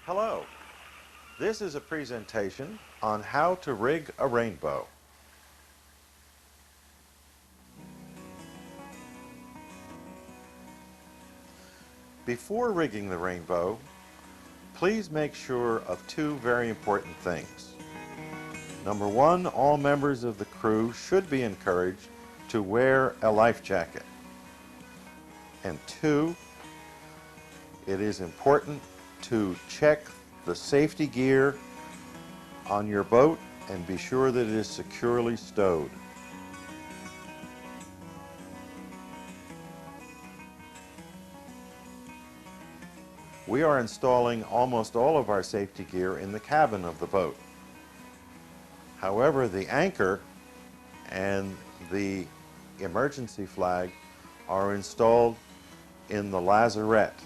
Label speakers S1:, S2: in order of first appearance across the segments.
S1: Hello, this is a presentation on how to rig a rainbow. Before rigging the rainbow, please make sure of two very important things. Number one, all members of the crew should be encouraged to wear a life jacket. And two, it is important to check the safety gear on your boat and be sure that it is securely stowed. We are installing almost all of our safety gear in the cabin of the boat. However, the anchor and the emergency flag are installed in the lazarette.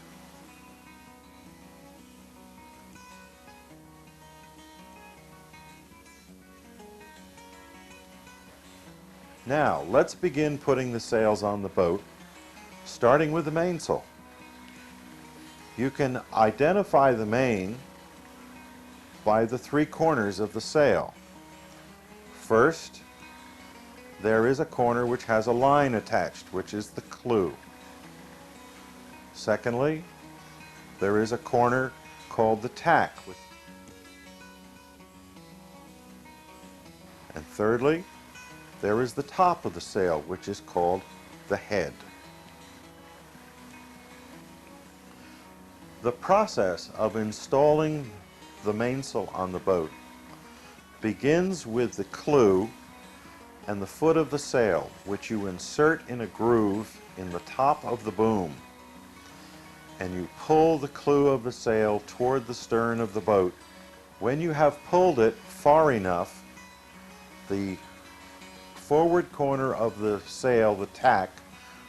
S1: Now, let's begin putting the sails on the boat, starting with the mainsail. You can identify the main by the three corners of the sail. First, there is a corner which has a line attached, which is the clew. Secondly, there is a corner called the tack. And thirdly, there is the top of the sail, which is called the head. The process of installing the mainsail on the boat begins with the clew and the foot of the sail, which you insert in a groove in the top of the boom. And you pull the clew of the sail toward the stern of the boat. When you have pulled it far enough, the forward corner of the sail, the tack,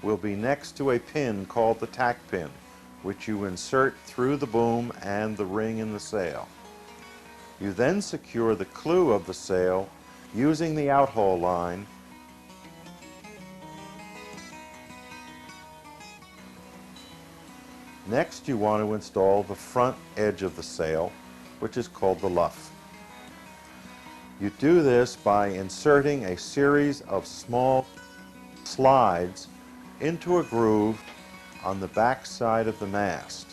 S1: will be next to a pin called the tack pin, which you insert through the boom and the ring in the sail. You then secure the clew of the sail using the outhaul line. Next, you want to install the front edge of the sail, which is called the luff. You do this by inserting a series of small slides into a groove on the back side of the mast.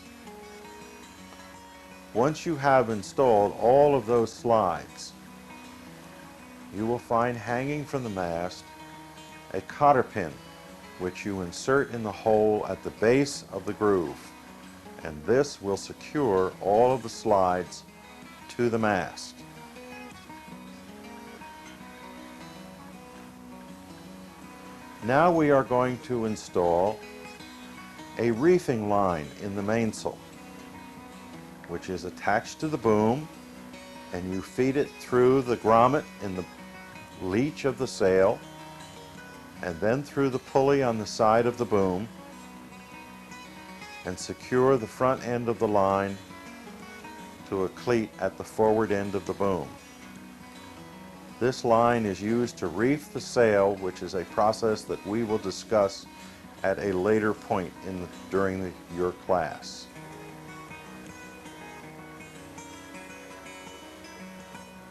S1: Once you have installed all of those slides, you will find hanging from the mast a cotter pin, which you insert in the hole at the base of the groove, and this will secure all of the slides to the mast. Now we are going to install a reefing line in the mainsail, which is attached to the boom, and you feed it through the grommet in the leech of the sail, and then through the pulley on the side of the boom, and secure the front end of the line to a cleat at the forward end of the boom. This line is used to reef the sail, which is a process that we will discuss at a later point during your class.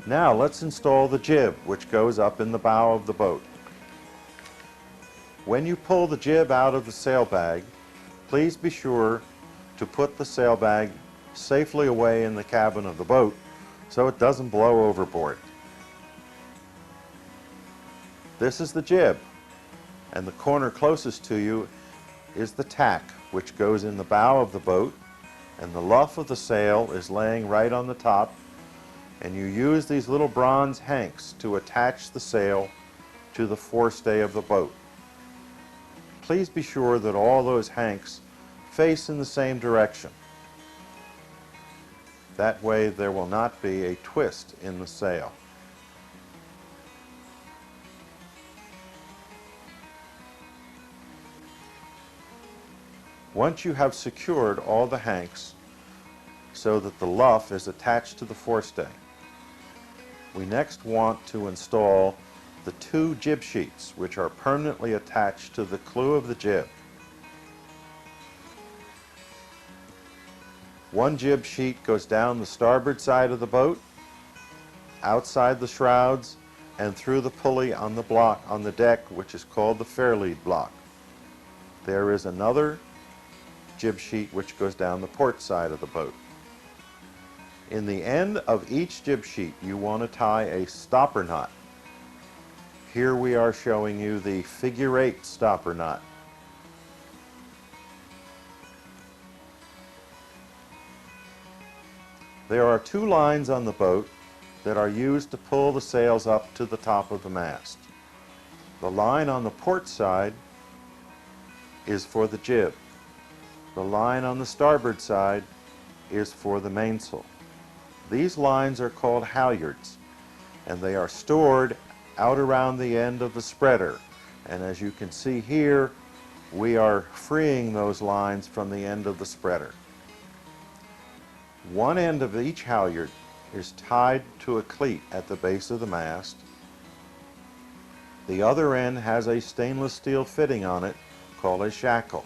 S1: Now let's install the jib, which goes up in the bow of the boat. When you pull the jib out of the sail bag, please be sure to put the sail bag safely away in the cabin of the boat so it doesn't blow overboard. This is the jib, and the corner closest to you is the tack, which goes in the bow of the boat, and the luff of the sail is laying right on the top, and you use these little bronze hanks to attach the sail to the forestay of the boat. Please be sure that all those hanks face in the same direction. That way there will not be a twist in the sail. Once you have secured all the hanks so that the luff is attached to the forestay, we next want to install the two jib sheets, which are permanently attached to the clew of the jib. One jib sheet goes down the starboard side of the boat, outside the shrouds, and through the pulley on the block on the deck, which is called the fairlead block. There is another jib sheet which goes down the port side of the boat. In the end of each jib sheet, you want to tie a stopper knot. Here we are showing you the figure 8 stopper knot. There are two lines on the boat that are used to pull the sails up to the top of the mast. The line on the port side is for the jib. The line on the starboard side is for the mainsail. These lines are called halyards, and they are stored out around the end of the spreader. And as you can see here, we are freeing those lines from the end of the spreader. One end of each halyard is tied to a cleat at the base of the mast. The other end has a stainless steel fitting on it called a shackle.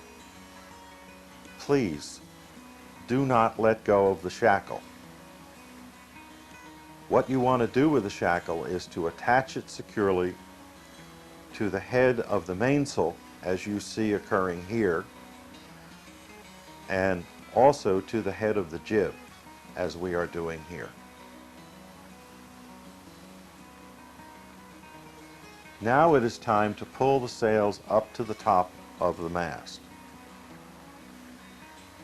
S1: Please do not let go of the shackle. What you want to do with the shackle is to attach it securely to the head of the mainsail, as you see occurring here, and also to the head of the jib, as we are doing here. Now it is time to pull the sails up to the top of the mast.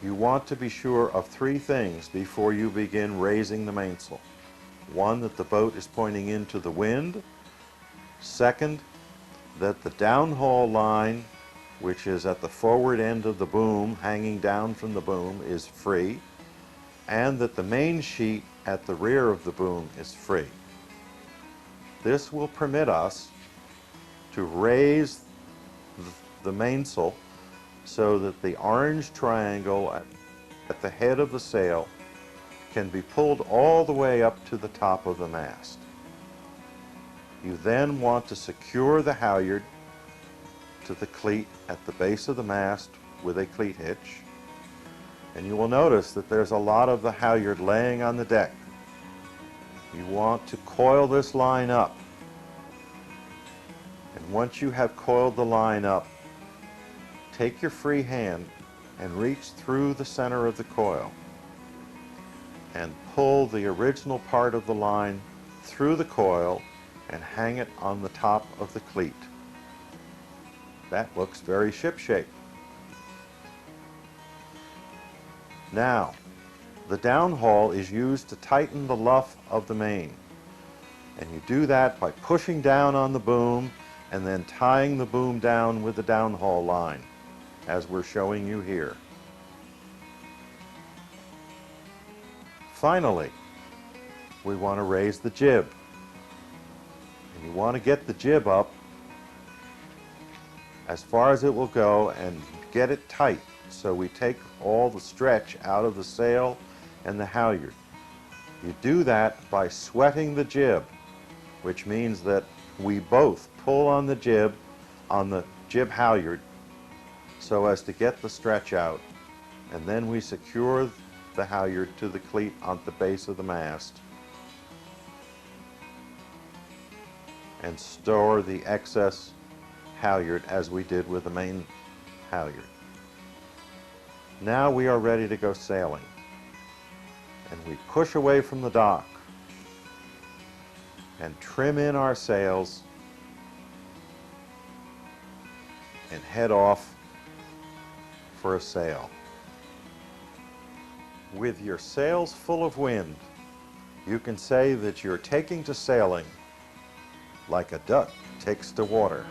S1: You want to be sure of three things before you begin raising the mainsail. One, that the boat is pointing into the wind. Second, that the downhaul line, which is at the forward end of the boom, hanging down from the boom, is free, and that the main sheet at the rear of the boom is free. This will permit us to raise the mainsail so that the orange triangle at the head of the sail can be pulled all the way up to the top of the mast. You then want to secure the halyard to the cleat at the base of the mast with a cleat hitch. And you will notice that there's a lot of the halyard laying on the deck. You want to coil this line up. And once you have coiled the line up, take your free hand and reach through the center of the coil and pull the original part of the line through the coil and hang it on the top of the cleat. That looks very shipshape. Now, the downhaul is used to tighten the luff of the main. And you do that by pushing down on the boom and then tying the boom down with the downhaul line, as we're showing you here. Finally, we want to raise the jib. And you want to get the jib up as far as it will go and get it tight so we take all the stretch out of the sail and the halyard. You do that by sweating the jib, which means that we both pull on the jib halyard so as to get the stretch out, and then we secure the halyard to the cleat on the base of the mast and store the excess halyard as we did with the main halyard. Now we are ready to go sailing, and we push away from the dock and trim in our sails and head off for a sail. With your sails full of wind, you can say that you're taking to sailing like a duck takes to water.